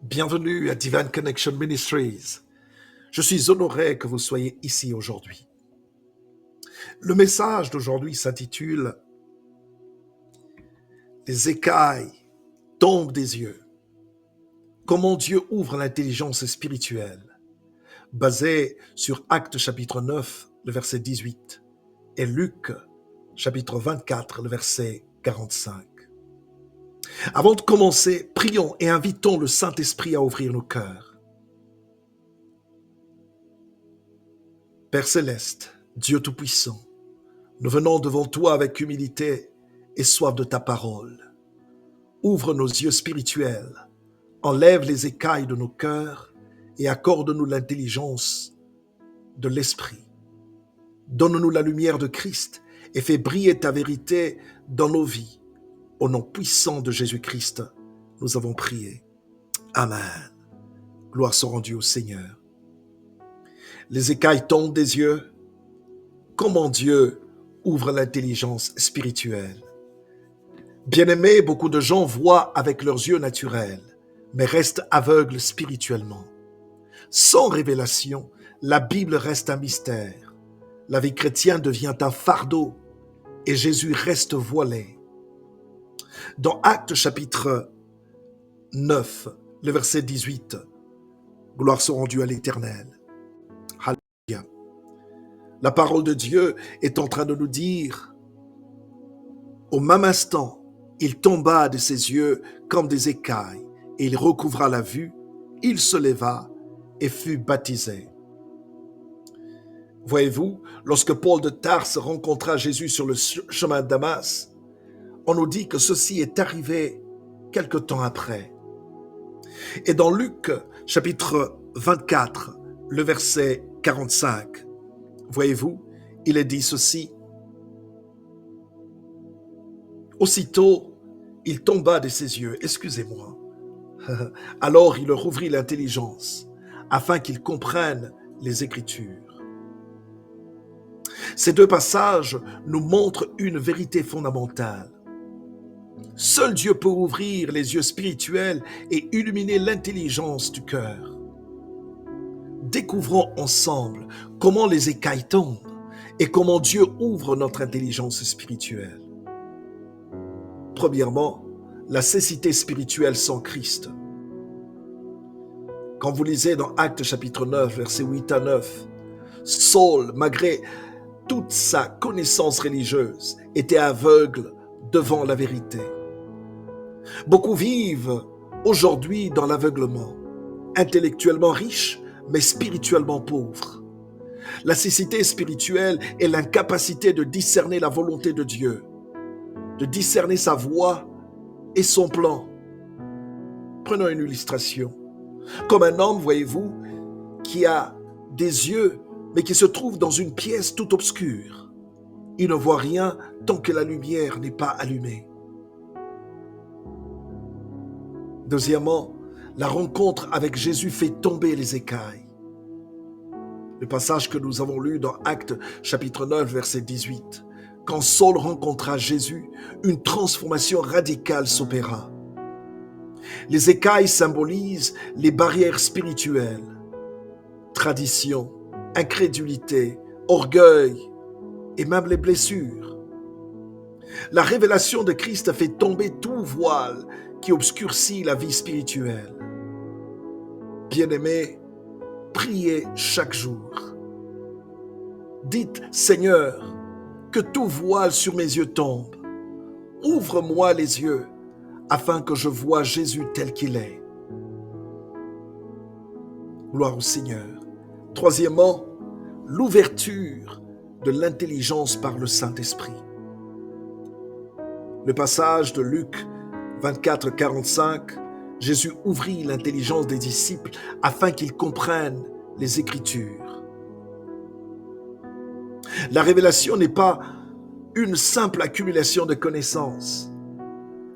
Bienvenue à Divine Connection Ministries. Je suis honoré que vous soyez ici aujourd'hui. Le message d'aujourd'hui s'intitule « Les écailles tombent des yeux. Comment Dieu ouvre l'intelligence spirituelle » basé sur Actes chapitre 9, le verset 18 et Luc chapitre 24, le verset 45. Avant de commencer, prions et invitons le Saint-Esprit à ouvrir nos cœurs. Père céleste, Dieu tout-puissant, nous venons devant toi avec humilité et soif de ta parole. Ouvre nos yeux spirituels, enlève les écailles de nos cœurs et accorde-nous l'intelligence de l'Esprit. Donne-nous la lumière de Christ et fais briller ta vérité dans nos vies. Au nom puissant de Jésus-Christ, nous avons prié. Amen. Gloire soit rendue au Seigneur. Les écailles tombent des yeux. Comment Dieu ouvre l'intelligence spirituelle. Bien-aimés, beaucoup de gens voient avec leurs yeux naturels, mais restent aveugles spirituellement. Sans révélation, la Bible reste un mystère. La vie chrétienne devient un fardeau et Jésus reste voilé. Dans Actes chapitre 9, le verset 18, gloire soit rendue à l'Éternel. Alléluia. La parole de Dieu est en train de nous dire, au même instant, il tomba de ses yeux comme des écailles, et il recouvra la vue, il se leva et fut baptisé. Voyez-vous, lorsque Paul de Tarse rencontra Jésus sur le chemin de Damas, on nous dit que ceci est arrivé quelque temps après. Et dans Luc chapitre 24, le verset 45, voyez-vous, il est dit ceci. Aussitôt, il tomba de ses yeux, excusez-moi. Alors il leur ouvrit l'intelligence, afin qu'ils comprennent les Écritures. Ces deux passages nous montrent une vérité fondamentale. Seul Dieu peut ouvrir les yeux spirituels et illuminer l'intelligence du cœur. Découvrons ensemble comment les écailles tombent et comment Dieu ouvre notre intelligence spirituelle. Premièrement, la cécité spirituelle sans Christ. Quand vous lisez dans Actes chapitre 9, versets 8 à 9, Saul, malgré toute sa connaissance religieuse, était aveugle devant la vérité. Beaucoup vivent aujourd'hui dans l'aveuglement, intellectuellement riches, mais spirituellement pauvres. La cécité spirituelle est l'incapacité de discerner la volonté de Dieu, de discerner sa voix et son plan. Prenons une illustration. Comme un homme, voyez-vous, qui a des yeux, mais qui se trouve dans une pièce toute obscure. Il ne voit rien tant que la lumière n'est pas allumée. Deuxièmement, la rencontre avec Jésus fait tomber les écailles. Le passage que nous avons lu dans Actes chapitre 9, verset 18. Quand Saul rencontra Jésus, une transformation radicale s'opéra. Les écailles symbolisent les barrières spirituelles, tradition, incrédulité, orgueil et même les blessures. La révélation de Christ fait tomber tout voile qui obscurcit la vie spirituelle. Bien-aimés, priez chaque jour. Dites, Seigneur, que tout voile sur mes yeux tombe. Ouvre-moi les yeux afin que je voie Jésus tel qu'il est. Gloire au Seigneur. Troisièmement, l'ouverture de l'intelligence par le Saint-Esprit. Le passage de Luc 24, 45, Jésus ouvrit l'intelligence des disciples afin qu'ils comprennent les Écritures. La révélation n'est pas une simple accumulation de connaissances,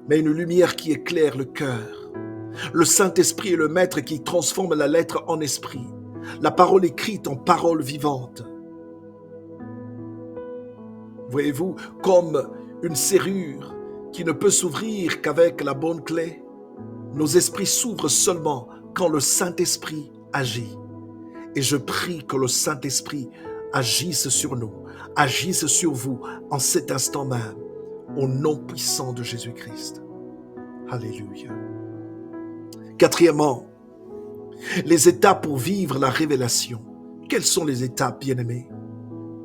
mais une lumière qui éclaire le cœur. Le Saint-Esprit est le maître qui transforme la lettre en esprit, la parole écrite en parole vivante. Voyez-vous, comme une serrure qui ne peut s'ouvrir qu'avec la bonne clé, nos esprits s'ouvrent seulement quand le Saint-Esprit agit. Et je prie que le Saint-Esprit agisse sur nous, agisse sur vous en cet instant même, au nom puissant de Jésus-Christ. Alléluia. Quatrièmement, les étapes pour vivre la révélation. Quelles sont les étapes, bien-aimés?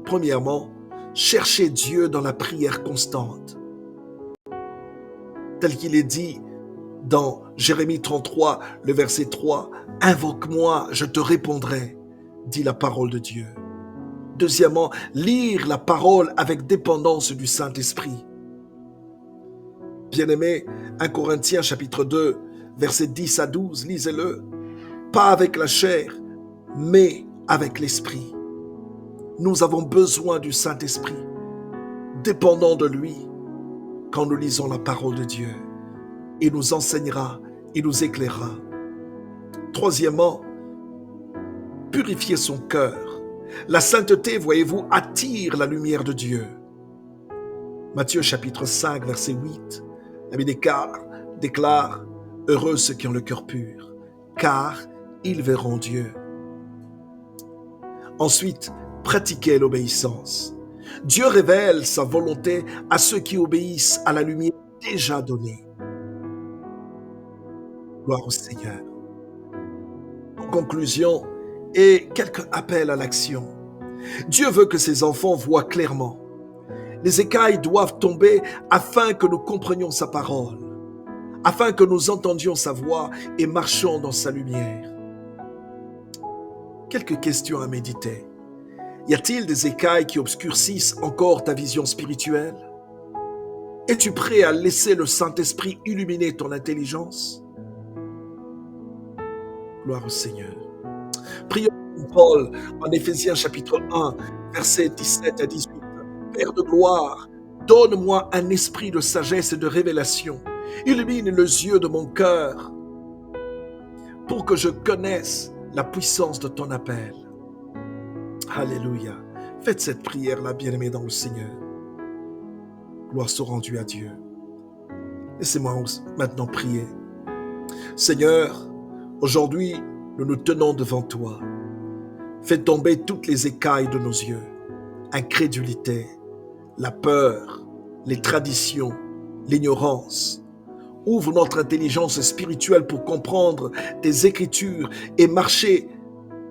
Premièrement, chercher Dieu dans la prière constante. Tel qu'il est dit dans Jérémie 33, le verset 3, « Invoque-moi, je te répondrai », dit la parole de Dieu. Deuxièmement, lire la parole avec dépendance du Saint-Esprit. Bien-aimés, 1 Corinthiens chapitre 2, versets 10 à 12, lisez-le. « Pas avec la chair, mais avec l'Esprit. » Nous avons besoin du Saint-Esprit, dépendant de lui, quand nous lisons la parole de Dieu. Il nous enseignera, il nous éclairera. Troisièmement, purifier son cœur. La sainteté, voyez-vous, attire la lumière de Dieu. Matthieu chapitre 5, verset 8, la Bible déclare « Heureux ceux qui ont le cœur pur, car ils verront Dieu. » Ensuite, pratiquer l'obéissance. Dieu révèle sa volonté à ceux qui obéissent à la lumière déjà donnée. Gloire au Seigneur. En conclusion, et quelques appels à l'action. Dieu veut que ses enfants voient clairement. Les écailles doivent tomber afin que nous comprenions sa parole, afin que nous entendions sa voix et marchions dans sa lumière. Quelques questions à méditer. Y a-t-il des écailles qui obscurcissent encore ta vision spirituelle? Es-tu prêt à laisser le Saint-Esprit illuminer ton intelligence? Gloire au Seigneur. Prions pour Paul en Éphésiens chapitre 1, versets 17 à 18. Père de gloire, donne-moi un esprit de sagesse et de révélation. Illumine les yeux de mon cœur pour que je connaisse la puissance de ton appel. Alléluia. Faites cette prière-là, bien-aimés dans le Seigneur. Gloire soit rendue à Dieu. Laissez-moi maintenant prier. Seigneur, aujourd'hui, nous nous tenons devant toi. Fais tomber toutes les écailles de nos yeux, incrédulité, la peur, les traditions, l'ignorance. Ouvre notre intelligence spirituelle pour comprendre tes Écritures et marcher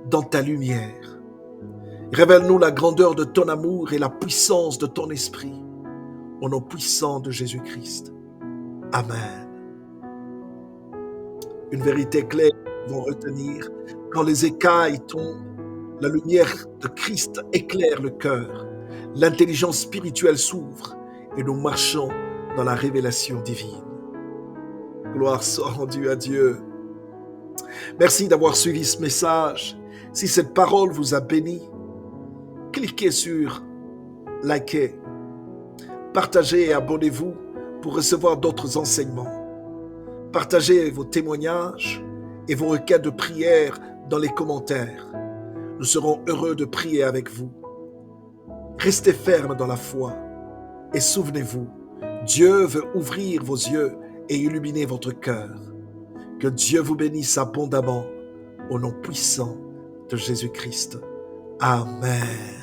dans ta lumière. Révèle-nous la grandeur de ton amour et la puissance de ton esprit. Au nom puissant de Jésus-Christ. Amen. Une vérité claire vont retenir, quand les écailles tombent, la lumière de Christ éclaire le cœur, l'intelligence spirituelle s'ouvre et nous marchons dans la révélation divine. Gloire soit rendue à Dieu. Merci d'avoir suivi ce message. Si cette parole vous a béni, cliquez sur liker, partagez et abonnez-vous pour recevoir d'autres enseignements. Partagez vos témoignages et vos requêtes de prière dans les commentaires. Nous serons heureux de prier avec vous. Restez fermes dans la foi et souvenez-vous, Dieu veut ouvrir vos yeux et illuminer votre cœur. Que Dieu vous bénisse abondamment au nom puissant de Jésus-Christ. Amen.